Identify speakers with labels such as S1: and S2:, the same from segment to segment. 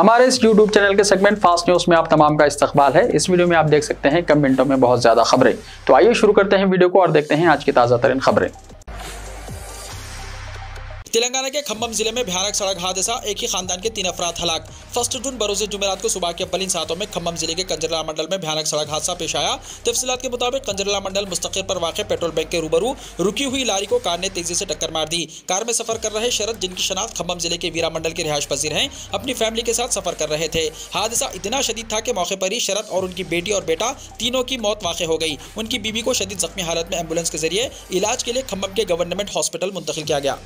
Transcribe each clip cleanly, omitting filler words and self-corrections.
S1: हमारे इस YouTube channel के सेगमेंट फास्ट न्यूज में आप तमाम का इस्तकबाल है। इस वीडियो में आप देख सकते हैं कम मिनटों में बहुत ज्यादा खबरें। तो आइए शुरू करते हैं वीडियो को और देखते हैं आज की ताजा तरीन खबरें।
S2: तेलंगाना के खम्मम जिले में भयानक सड़क हादसा, एक ही खानदान के 3 अफराद हलाक। 1 जून बरोज़ जुमेरात को सुबह के पलिन सातों में खम्मम जिले के कंजरला मंडल में भयानक सड़क हादसा पेश आया। तफसीलात के मुताबिक कंजरला मंडल मुस्तकिल पर वाक़ पेट्रोल बैंक के रूबरू रुकी हुई लारी को कार ने तेजी से टक्कर मार दी। कार में सफर कर रहे शरद, जिनकी शनाख्त खम्मम जिले के वीरा मंडल के रिहायश पजीर हैं, अपनी फैमिली के साथ सफर कर रहे थे। हादसा इतना शदीद था कि मौके पर ही शरद और उनकी बेटी और बेटा तीनों की मौत वाक़ हो गई। उनकी बीवी को शदीद जख्मी हालत में एम्बुलेंस के जरिए इलाज के लिए खम्मम के गवर्नमेंट हॉस्पिटल मुंतकिल किया गया।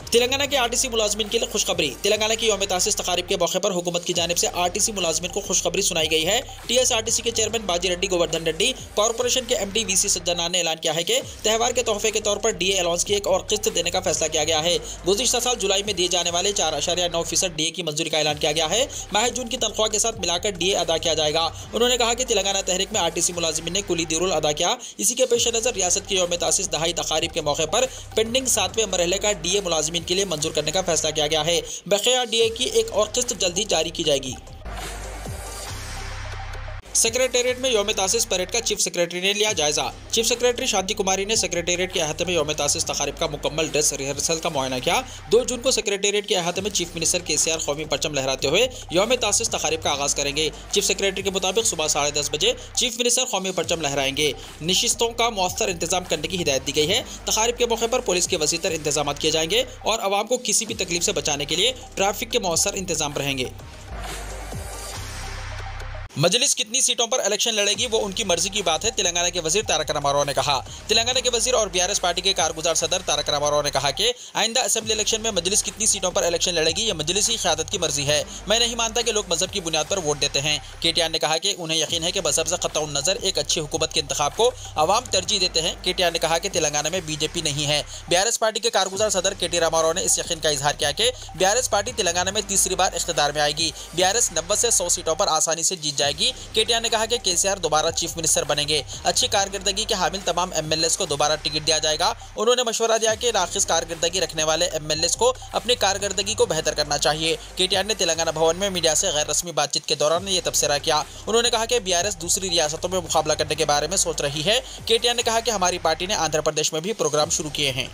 S2: तेलंगाना के आरटीसी मुलाजमिन के लिए खुशखबरी। तेलंगाना की यौम-ए-तासीस तकारीब के मौके पर हुकूमत की जानिब से आरटीसी मुलाजमिन को खुशखबरी सुनाई गई है। टीएसआरटीसी के चेयरमैन बाजी रेड्डी गोवर्धन रेड्डी, कॉरपोरेशन के एमडी वीसी सज्जनार ने ऐलान किया है कि त्यौहार के तोहफे के तौर पर डीए अलाउंस की एक और किस्त देने का फैसला किया गया है। गुज़िश्ता साल जुलाई में दिए जाने वाले 4.9% डीए की मंजूरी का ऐलान किया गया है। माह जून की तनख्वाह के साथ मिलाकर डीए अदा किया जाएगा। उन्होंने कहा कि तेलंगाना तहरीक में आरटीसी मुलाजमिन ने कुली दिरुल अदा किया। इसी के पेश नज़र रियासत की यौम-ए-तासीस दहाई तकारीब के मौके पर पेंडिंग 7वें मरहले का डीए मुलाजमिन के लिए मंजूर करने का फैसला किया गया है। बकाया डीए की एक और किस्त जल्द ही जारी की जाएगी। सेक्रेटेरिएट में यौम-ए-तासीस परेड का चीफ सेक्रेटरी ने लिया जायजा। चीफ सेक्रेटरी शांति कुमारी ने सेक्रेटेरिएट के अहाते में यौम-ए-तासीस तकारीब का मुकम्मल ड्रेस रिहर्सल का मुआयना किया। 2 जून को सेक्रेटेरिएट के अहाते में चीफ मिनिस्टर केसीआर कौमी परचम लहराते हुए यौम-ए-तासीस तकारीब का आगाज करेंगे। चीफ सेक्रेटरी के मुताबिक सुबह 10:30 बजे चीफ मिनिस्टर कौमी परचम लहराएंगे। निशिस्तों का मौसर इंतजाम करने की हिदायत दी गई है। तकारीब के मौके पर पुलिस के वसीतर इंतजाम किए जाएंगे और आवाम को किसी भी तकलीफ से बचाने के लिए ट्रैफिक के मौसर इंतजाम रहेंगे। मजलिस कितनी सीटों पर इलेक्शन लड़ेगी वो उनकी मर्जी की बात है, तेलंगाना के वजीर तारक रामाराव ने कहा। तेलंगाना के वजीर और बीआरएस पार्टी के कारगुजार सदर तारक रामाराव ने कहा कि आइंदा असेंबली इलेक्शन में मजलिस कितनी सीटों पर इलेक्शन लड़ेगी ये मजलिस की क़यादत की मर्जी है। मैं नहीं मानता कि लोग मजहब की बुनियाद पर वोट देते हैं। केटीआर ने कहा कि उन्हें यकीन है कि मजहब से क़तउन नज़र एक अच्छी हुकूमत के इंतखाब को अवाम तरजीह देते हैं। केटीआर ने कहा कि तेलंगाना में बीजेपी नहीं है। बीआरएस पार्टी के कारगुजार सदर केटी रामाराव ने इस यकीन का इजहार किया कि बीआरएस पार्टी तेलंगाना में तीसरी बार इख्तिदार में आएगी। बीआरएस 90 से 100 सीटों पर आसानी से जीत जाएगी। केटीआर ने कहा कि केसीआर दोबारा चीफ मिनिस्टर बनेंगे। अच्छी कारकर्दगी के हामिल तमाम एमएलएस को दोबारा टिकट दिया जाएगा। उन्होंने मशवरा दिया कि नाक़िस कारकर्दगी रखने वाले एमएलएस को अपनी कारकर्दगी को बेहतर करना चाहिए। केटीआर ने तेलंगाना भवन में मीडिया से गैर रस्मी बातचीत के दौरान ये तबसरा किया। उन्होंने कहा कि बीआरएस दूसरी रियासतों में मुकाबला करने के बारे में सोच रही है। केटीआर ने कहा कि हमारी पार्टी ने आंध्र प्रदेश में भी प्रोग्राम शुरू किए हैं।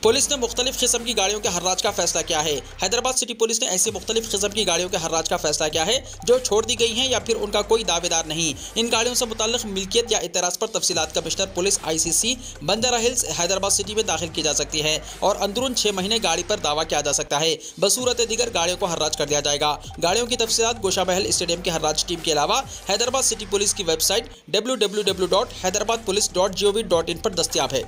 S2: पुलिस ने मुख्तलिफ किस्म की गाड़ियों के हर्राज का फैसला किया है। हैदराबाद सिटी पुलिस ने ऐसी मुख्तलिफ किस्म की गाड़ियों के हर्राज का फैसला किया है जो छोड़ दी गई हैं या फिर उनका कोई दावेदार नहीं। इन गाड़ियों से मुताल्लिक मिल्कियत या इतराज़ पर तफसीलात commissioner police ICC Banjara Hills Hyderabad city में दाखिल की जा सकती है और अंदरून 6 महीने गाड़ी पर दावा किया जा सकता है। बसूरत दीगर गाड़ियों को हर्राज कर दिया जाएगा। गाड़ियों की तफसीलात गोशा महल स्टेडियम की हर्राज टीम के अलावा हैदराबाद सिटी पुलिस की वेबसाइट www.hyderabadpolice.gov.in पर दस्तियाब है।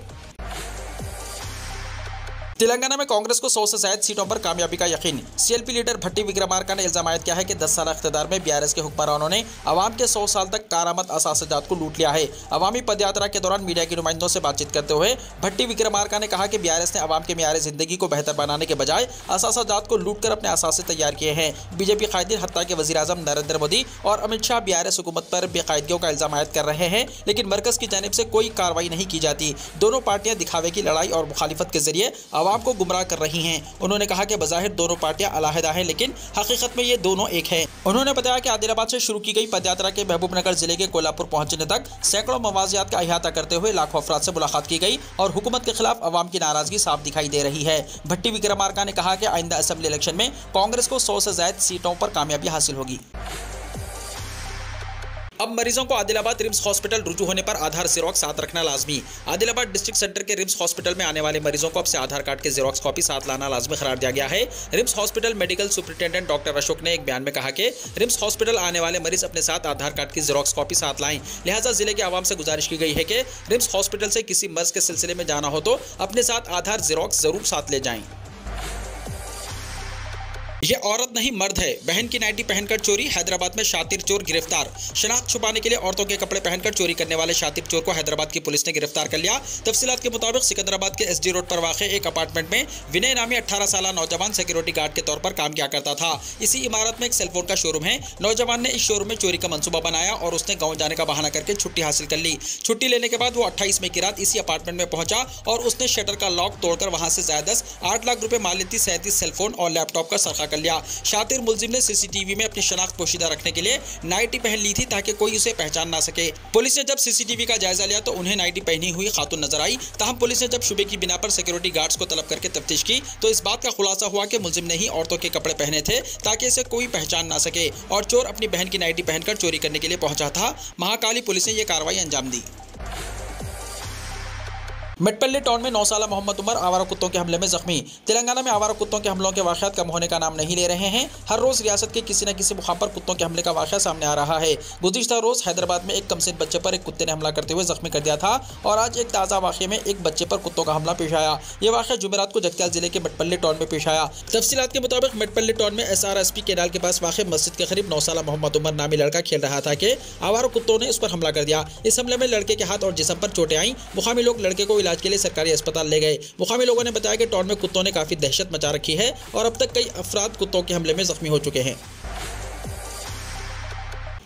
S2: तेलंगाना में कांग्रेस को 100 से ज्यादा सीटों पर कामयाबी का यकीन। CLP लीडर भट्टी विक्रमार्का ने इल्जाम आयद किया है कि 10 साल इख्तिदार में बीआरएस के हुक्मरानों ने अवाम के 100 साल तक कारआमद असासजात को लूट लिया है। अवामी पदयात्रा के दौरान मीडिया के नुमाइंदों से बातचीत करते हुए भट्टी विक्रमार्का ने कहा कि बीआरएस ने अवाम के मियार जिंदगी को बेहतर बनाने के बजाय असासजात को लूट कर अपने असासे तैयार किए हैं। बीजेपी कायदीन हत्ता के वज़ीर-ए-आज़म नरेंद्र मोदी और अमित शाह बीआरएस हुकूमत पर बेकायदगियों का इल्जाम आयद कर रहे हैं, लेकिन मरकज़ की जानिब से कोई कार्रवाई नहीं की जाती। दोनों पार्टियां दिखावे की लड़ाई और मुखालिफत के जरिए अवाम को गुमराह कर रही हैं। उन्होंने कहा कि बज़ाहिर दोनों पार्टियां अलहदा हैं, लेकिन हकीकत में ये दोनों एक हैं। उन्होंने बताया कि आदिलाबाद से शुरू की गई पदयात्रा के महबूबनगर जिले के कोल्हापुर पहुंचने तक सैकड़ों मवाजियात का अहाता करते हुए लाखों अफराद से मुलाकात की गई और हुकूमत के खिलाफ अवाम की नाराजगी साफ दिखाई दे रही है। भट्टी विक्रमार्का ने कहा कि आइंदा असेंबली इलेक्शन में कांग्रेस को 100 से ज्यादा सीटों पर कामयाबी हासिल होगी। अब मरीजों को आदिलाबाद रिम्स हॉस्पिटल रुजू होने पर आधार ज़ेरॉक्स साथ रखना लाजमी। आदिलाबाद डिस्ट्रिक्ट सेंटर के रिम्स हॉस्पिटल में आने वाले मरीजों को अब से आधार कार्ड के ज़ेरॉक्स कॉपी साथ लाना लाजमी करार दिया गया है। RIMS hospital medical superintendent doctor Ashok ने एक बयान में कहा कि रिम्स हॉस्पिटल आने वाले मरीज अपने साथ आधार कार्ड की ज़ेरॉक्स कॉपी साथ लाएं। लिहाजा जिले के आवाम से गुजारिश की गई है कि रिम्स हॉस्पिटल से किसी मर्ज के सिलसिले में जाना हो तो अपने साथ आधार ज़ेरॉक्स जरूर साथ ले जाएं। ये औरत नहीं मर्द है। बहन की नाइटी पहनकर चोरी। हैदराबाद में शातिर चोर गिरफ्तार। शनाख्त छुपाने के लिए औरतों के कपड़े पहनकर चोरी करने वाले शातिर चोर को हैदराबाद की पुलिस ने गिरफ्तार कर लिया। तफसीलात के मुताबिक सिकंदराबाद के एसडी रोड पर वाक़ एक अपार्टमेंट में विनय नामी 18 साल नौजवान सिक्योरिटी गार्ड के तौर पर काम किया करता था। इसी इमारत में एक सेलफोन का शोरूम है। नौजवान ने इस शोरूम में चोरी का मंसूबा बनाया और उसने गाँव जाने का बहाना करके छुट्टी हासिल कर ली। छुट्टी लेने के बाद वो 28 मई की रात इसी अपार्टमेंट में पहुंचा और उसने शटर का लॉक तोड़कर वहां से ज़ायद 8 लाख रुपए मालियती 37 सेलफोन और लैपटॉप का सरखा कर लिया। शातिर मुलजिम ने सीसीटीवी में अपनी शनाख्त पोशीदा रखने के लिए नाइटी पहन ली थी ताकि कोई उसे पहचान ना सके। पुलिस ने जब सीसीटीवी का जायजा लिया तो उन्हें नाइटी पहनी हुई खातून नजर आई। ताहम पुलिस ने जब शुबे की बिना पर सिक्योरिटी गार्ड्स को तलब करके तफ्तीश की तो इस बात का खुलासा हुआ कि मुलजिम ने ही औरतों के कपड़े पहने थे ताकि इसे कोई पहचान ना सके और चोर अपनी बहन की नाइटी पहनकर चोरी करने के लिए पहुंचा था। महाकाली पुलिस ने यह कार्रवाई अंजाम दी। मेटपल्ली टाउन में 9 साला मोहम्मद उमर आवारा कुत्तों के हमले में जख्मी। तेलंगाना में आवारा कुत्तों के हमलों के वाक़यात कम होने का नाम नहीं ले रहे हैं। हर रोज़ रियासत के किसी न किसी मुकाम पर कुत्तों के हमले का वाक़या सामने आ रहा है। गुज़िश्ता रोज़ हैदराबाद में एक कमसिन बच्चे पर एक कुत्ते ने हमला करते हुए जख्मी कर दिया था और आज एक ताज़ा वाक़े में एक बच्चे पर कुत्तों का हमला पेश आया। यह वाक़या जुमेरात को जगत्याल जिले के मेटपल्ली टाउन में पेश आया। तफसीलात के मुताबिक मेटपल्ली टाउन में SRSP केनाल के पास वाक़ मस्जिद के करीब 9 साला मोहम्मद उमर नामी लड़का खेल रहा था कि आवारा कुत्तों ने उस पर हमला कर दिया। इस हमले में लड़के के हाथ और जिस्म पर चोटें आईं। मुकामी लोग लड़के को इलाज के लिए सरकारी अस्पताल ले गए। मुकामी लोगों ने बताया कि टाउन में कुत्तों ने काफी दहशत मचा रखी है और अब तक कई अफराद कुत्तों के हमले में जख्मी हो चुके हैं।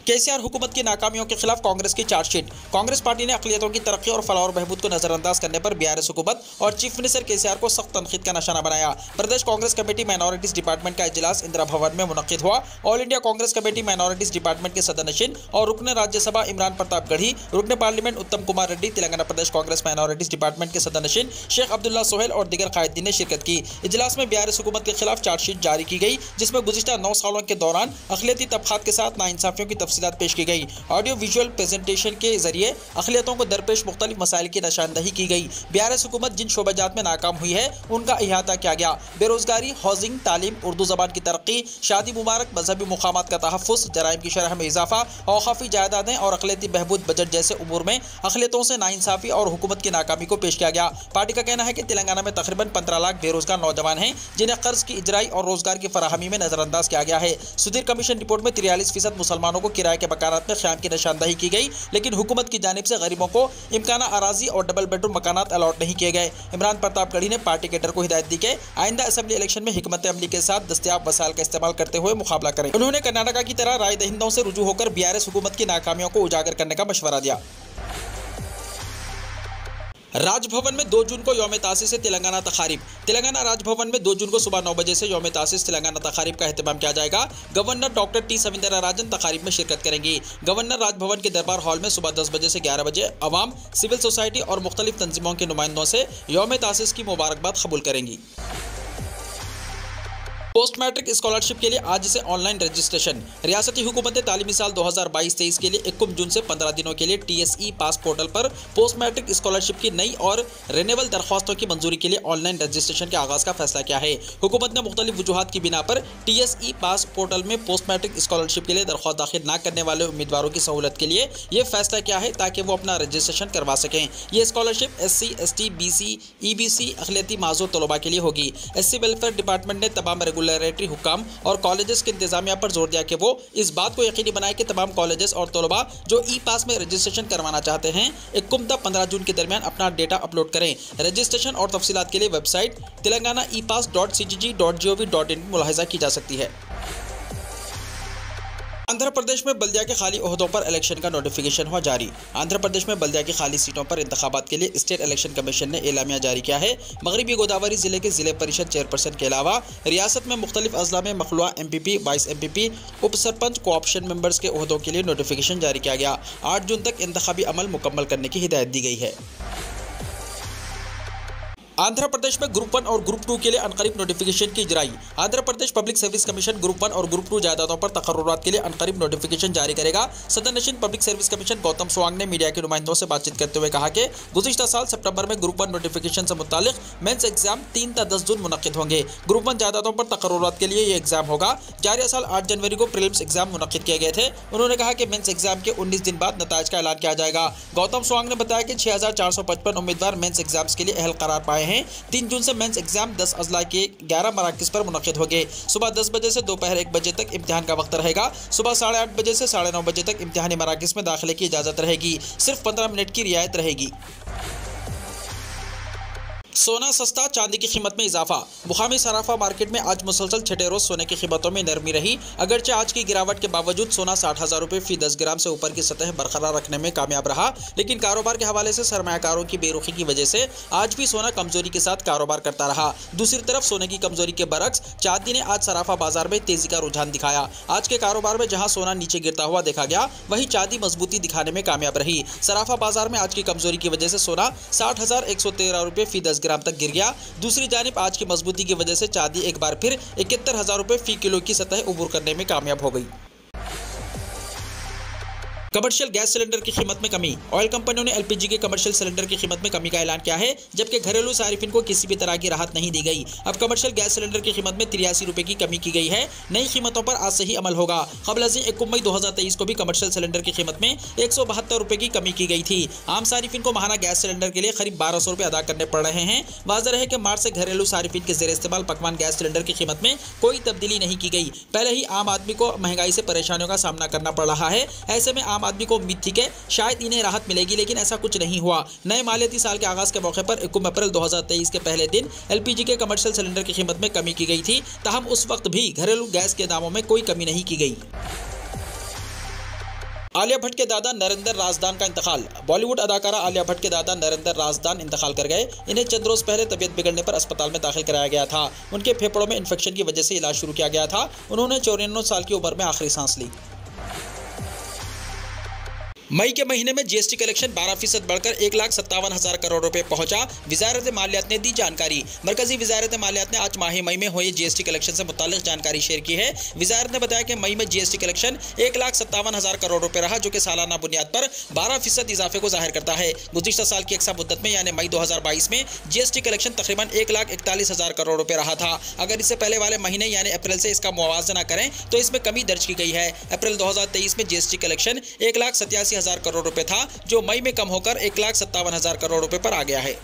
S2: केसीआर हुकूमत की नाकामियों के खिलाफ कांग्रेस की चार्जशीट। कांग्रेस पार्टी ने अक़लियतों की तरक्की और फलाह और बहबूद को नजरअंदाज करने पर BRS हुकूमत और चीफ मिनिस्टर केसीआर को सख्त तनकीद का निशाना बनाया। प्रदेश कांग्रेस कमेटी माइनॉरिटीज डिपार्टमेंट का इजलास इंदिरा भवन में मुनक्किद हुआ। All India Congress committee minorities department के सदरनशीन और रुकन राज्यसभा इमरान प्रताप गढ़ी, रुकन पार्लियामेंट उत्तम कुमार रेड्डी, तेलंगाना प्रदेश कांग्रेस माइनॉरिटीज डिपार्टमेंट के सदरनशीन शेख अब्दुल्ला सोहेल और दीगर कायदीन ने शिरकत की। इजलास में BRS हुकूमत के खिलाफ चार्जशीट जारी की गई जिसमें गुज़िश्ता 9 सालों के दौरान अक़लियती तबक़ात के साथ नाइंसाफ़ियों की तफसीलात पेश की गई। ऑडियो विजुअल प्रेजेंटेशन के जरिए अक़लियतों को दरपेश मुख्तलिफ मसाइल की निशानदही की गई। BRS हुकूमत जिन शोबाजात में नाकाम हुई है उनका इहाता किया गया। बेरोजगारी, हाउसिंग, तालीम, उर्दू ज़बान की तरक्की, शादी मुबारक, मजहबी मुकामात का तहफ़्फ़ुज़, जराइम की शरह में इजाफा, औक़ाफ़ी जायदादें और अक़लियती बहबूद बजट जैसे उमूर में अक़लियतों से नाइंसाफ़ी और हुकूमत की नाकामी को पेश किया गया। पार्टी का कहना है कि तेलंगाना में तकरीबन 15 लाख बेरोजगार नौजवान हैं जिन्हें कर्ज की इजराई और रोजगार की फराहमी में नजरअंदाज किया गया है। सुधीर कमीशन रिपोर्ट में 43% मुसलमानों को किराए के मकानात में क़याम की निशानदही की गई, लेकिन हुकूमत की जानिब से गरीबों को इम्काना अराजी और डबल बेडरूम मकानात अलॉट नहीं किए गए। इमरान प्रताप गढ़ी ने पार्टी कैडर को हिदायत दी कि आइंदा असेंबली इलेक्शन में हिकमत अमली के साथ दस्तयाब वसाइल का इस्तेमाल करते हुए मुकाबला करें। उन्होंने कर्नाटका की तरह राय दहिंदों से रुजू होकर BRS हुकूमत की नाकामियों को उजागर करने का मशवरा दिया। राजभवन में 2 जून को यौम तासीस तेलंगाना तकारीब। तेलंगाना राजभवन में 2 जून को सुबह 9 बजे से यौम तासीस तेलंगाना तकारीब का एहतमाम किया जाएगा। गवर्नर डॉक्टर T सविंदराराजन तकारीब में शिरकत करेंगी। गवर्नर राजभवन के दरबार हॉल में सुबह 10 बजे से 11 बजे अवाम, सिविल सोसाइटी और मुख्तलिफ तंजीमों के नुमाइंदों से यौम तासीस की मुबारकबाद कबूल करेंगी। पोस्ट मैट्रिक स्कॉलरशिप के लिए आज से ऑनलाइन रजिस्ट्रेशन। रियासती हुकूमत ने तालीमी साल 2022-23 के लिए 21 जून से 15 दिनों के लिए TSE पास पोर्टल पर पोस्ट मैट्रिक स्कॉलरशिप की नई और रिन्यूअल दरख्वास्तों की मंजूरी के लिए ऑनलाइन रजिस्ट्रेशन के आगाज़ का फैसला किया है। हुकूमत ने मुख्तलिफ वजूहात की बिना पर TSE पास पोर्टल में पोस्ट मैट्रिक स्कॉलरशिप के लिए दरख्वास्त दाखिल न करने वाले उम्मीदवारों की सहूलत के लिए यह फैसला किया है ताकि वो अपना रजिस्ट्रेशन करवा सकें। यह scholarship SC, ST, BC, EBC अक़लियती माज़ूर तलबा के लिए होगी। SC वेलफेयर डिपार्टमेंट ने तमाम रेगुलेटरी हुकाम और कॉलेजेस के इंतजामिया पर जोर दिया कि वो इस बात को यकीनी बनाए कि तमाम कॉलेजेस और तलबा जो E-पास में रजिस्ट्रेशन करवाना चाहते हैं 15 जून के दरमियान अपना डेटा अपलोड करें। रजिस्ट्रेशन और तफसीलात के लिए वेबसाइट telangana-epass.cgg.gov.in मुलाहिजा की जा सकती है। आंध्र प्रदेश में बल्दिया के खाली ओहदों पर इलेक्शन का नोटिफिकेशन हुआ जारी। आंध्र प्रदेश में बल्दिया की खाली सीटों पर इंतखाबात के लिए स्टेट इलेक्शन कमीशन ने एलामिया जारी किया है। मगरबी गोदावरी जिले के जिले परिषद चेयरपर्सन के अलावा रियासत में मुख्तलिफ अजला में मखलुआ MPP, वाइस MPP, उप सरपंच, कोऑप्शन मेंबर्स के ओहदों के लिए नोटिफिकेशन जारी किया गया। 8 जून तक इंतखाबी अमल मुकम्मल करने की हिदायत दी गई है। आंध्र प्रदेश में ग्रुप 1 और ग्रुप 2 के लिए अनकरीब नोटिफिकेशन की इजराई। Andhra Pradesh public service commission group 1 और ग्रुप 2 जायदादों पर तकर्रुरात के लिए अनकरीब नोटिफिकेशन जारी करेगा। सदरनशीन पब्लिक सर्विस कमीशन गौतम स्वांग ने मीडिया के नुमाइंदों से बातचीत करते हुए कहा कि गुज़िश्ता साल सितंबर में ग्रुप 1 नोटिफिकेशन से मुतालिक मेंस एग्जाम 3 ta 10 जून मुनक्किद होंगे। ग्रुप 1 जायदादों पर तकर्रुरात के लिए ये एग्जाम होगा। जारिया साल 8 जनवरी को प्रीलिम्स एग्जाम मुनक्किद किए गए थे। उन्होंने कहा कि मेंस एग्जाम के 19 दिन बाद नताइज का ऐलान किया जाएगा। गौतम स्वांग ने बताया कि 6455 उम्मीदवार मेंस एग्जाम्स के लिए अहल करार पाए हैं। 3 जून से मेंस एग्जाम 10 अजला के 11 मराकज़ पर मुनक़िद होंगे। सुबह 10 बजे से दोपहर 1 बजे तक इम्तिहान का वक्त रहेगा। सुबह 8:30 बजे से 9:30 बजे तक इम्तिहानी मराकज़ में दाखिले की इजाज़त रहेगी। सिर्फ 15 मिनट की रियायत रहेगी। सोना सस्ता, चांदी की कीमत में इजाफा। मुकामी सराफा मार्केट में आज मुसलसल छठे रोज सोने की कीमतों में नरमी रही। अगरचे आज की गिरावट के बावजूद सोना 60,000 रुपये फी 10 ग्राम से ऊपर की सतह बरकरार रखने में कामयाब रहा, लेकिन कारोबार के हवाले से सरमायाकारों की बेरुखी की वजह से आज भी सोना कमजोरी के साथ कारोबार करता रहा। दूसरी तरफ सोने की कमजोरी के बरक्स चांदी ने आज सराफा बाजार में तेजी का रुझान दिखाया। आज के कारोबार में जहां सोना नीचे गिरता हुआ देखा गया, वहीं चांदी मजबूती दिखाने में कामयाब रही। सराफा बाजार में आज की कमजोरी की वजह से सोना 60,113 रुपये फी 10 ग्राम तक गिर गया। दूसरी जानिब आज की मजबूती की वजह से चांदी एक बार फिर 71,000 रुपये फी किलो की सतह उबूर करने में कामयाब हो गई। कमर्शियल गैस सिलेंडर की कीमत में कमी। ऑयल कंपनियों ने एलपीजी के कमर्शियल सिलेंडर की कीमत में कमी का ऐलान किया है, जबकि घरेलू सारिफिन को किसी भी तरह की राहत नहीं दी गई। अब कमर्शियल गैस सिलेंडर की कीमत में 83 रुपये की कमी की गई है। नई कीमतों पर आज से ही अमल होगा। कबल 1 मई 2023 को भी कमर्शियल सिलेंडर की कीमत में 172 रुपये की कमी की गई थी। आम सारिफिन को माहाना गैस सिलेंडर के लिए करीब 1200 रुपये अदा करने पड़ रहे हैं। वाज़ेह है कि मार्च से घरेलू सारिफिन के ज़ेर इस्तेमाल पकवान गैस सिलेंडर की कीमत में कोई तब्दीली नहीं की गई। पहले ही आम आदमी को महंगाई से परेशानियों का सामना करना पड़ रहा है। ऐसे में आम आदमी को उम्मीद थी शायद इन्हें राहत मिलेगी, लेकिन ऐसा कुछ नहीं हुआ। नए मालियाती साल के आगाज के मौके पर 1 अप्रैल 2023 के पहले दिन एलपीजी के कमर्शियल सिलेंडर की कीमत में कमी की गई थी। ताहम उस वक्त भी घरेलू गैस के दामों में कोई कमी नहीं की गई। आलिया भट्ट के दादा नरेंद्र राजदान का इंतकाल। बॉलीवुड अदाकारा आलिया भट्ट के दादा नरेंद्र राजदान इंतकाल कर गए। इन्हें चंद रोज पहले तबीयत बिगड़ने पर अस्पताल में दाखिल कराया गया था। उनके फेफड़ों में इन्फेक्शन की वजह से इलाज शुरू किया गया था। उन्होंने 94 साल की उम्र में आखिरी सांस ली। मई के महीने में जीएसटी कलेक्शन 12% बढ़कर 1,57,000 करोड़ रुपए पहुंचा। वजारत मालियात ने दी जानकारी। मरकजी वजारत मालियात ने आज माह मई में हुए जीएसटी कलेक्शन से मुताल्लिक जानकारी शेयर की है। वजारत ने बताया कि मई में जीएसटी कलेक्शन 1,57,000 करोड़ रुपए रहा, जो कि सालाना बुनियाद पर 12% इजाफे को जाहिर करता है। गुज़िश्ता साल की यकसा मुद्दत में यानी मई 2022 में जीएसटी कलेक्शन तकरीबन 1,41,000 करोड़ रुपए रहा था। अगर इससे पहले वाले महीने यानी अप्रैल से इसका मुआवजा करें तो इसमें कमी दर्ज की गई है। अप्रैल 2023 में जीएसटी कलेक्शन 1,87,000 करोड़ रुपए था, जो मई में कम होकर 1,57,000 करोड़ रुपए पर आ गया है।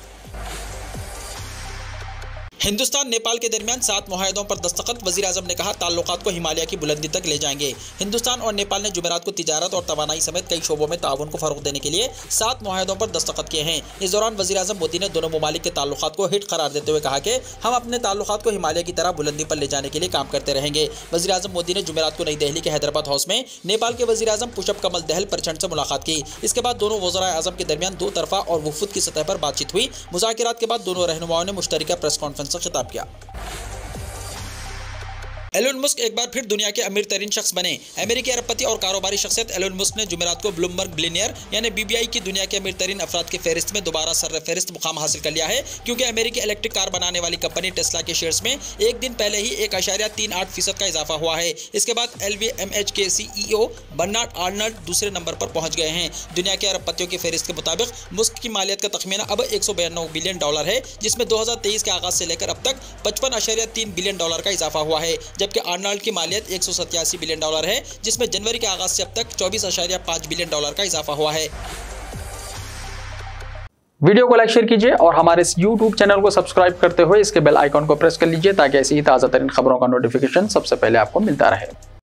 S2: हिंदुस्तान नेपाल के दरमियान 7 मुआहदों पर दस्तखत। वज़ीर आज़म ने कहा ताल्लुकात को हिमालय की बुलंदी तक ले जाएंगे। हिंदुस्तान और नेपाल ने जुमेरात को तिजारत और तवानाई समेत कई शोबों में ताउन को फरोग देने के लिए 7 मुआहदों पर दस्तखत किए हैं। इस दौरान वज़ीर आज़म मोदी ने दोनों ममालिक के ताल्लुकात को हिट करार देते हुए कहा कि हम अपने ताल्लुकात को हिमालय की तरह बुलंदी पर ले जाने के लिए काम करते रहेंगे। वज़ीर आज़म मोदी ने जुमेरात को नई दिल्ली के हैदराबाद हाउस में नेपाल के वज़ीर आज़म पुष्प कमल दहल प्रचंड से मुलाकात की। इसके बाद दोनों वज़राए आज़म के दरमियान 2 तरफा और वफूद की सतह पर बातचीत हुई। मुज़ाकिरात के बाद दोनों रहनुमाओं ने मुश्तरका प्रेस कॉन्फ्रेंस से खिताब किया। एलोन मस्क एक बार फिर दुनिया के अमीर तरीन शख्स बने। अमेरिकी अरबपति और कारोबारी शख्सियत एलोन मस्क ने जुमेरात को ब्लूमबर्ग बिलियनियर यानी BBI की दुनिया के अमीर तरीन अफराद की फहरिस्त में दोबारा सर्रफहरिस्त मुकाम हासिल कर लिया है, क्योंकि अमेरिकी इलेक्ट्रिक कार बनाने वाली कंपनी टेस्ला के शेयर्स में एक दिन पहले ही 1.38% का इजाफा हुआ है। इसके बाद LVMH के CEO बर्नार्ड आर्नल्ड दूसरे नंबर पर पहुंच गए हैं। दुनिया के अरबपतियों की फहरिस्त के मुताबिक मस्क की मालियत का तखमीना अब $192 बिलियन है, जिसमें 2023 के आगाज से लेकर अब तक $55.3 बिलियन का इजाफा हुआ है। जबकि आर्नल्ड की मालियत $187 बिलियन है, जिसमें जनवरी के आगाज से अब तक $24.5 बिलियन का इजाफा हुआ है।
S1: वीडियो को लाइक शेयर कीजिए और हमारे इस YouTube चैनल को सब्सक्राइब करते हुए इसके बेल आइकॉन को प्रेस कर लीजिए, ताकि ऐसी ही ताज़ा तरीन खबरों का नोटिफिकेशन सबसे पहले आपको मिलता रहे।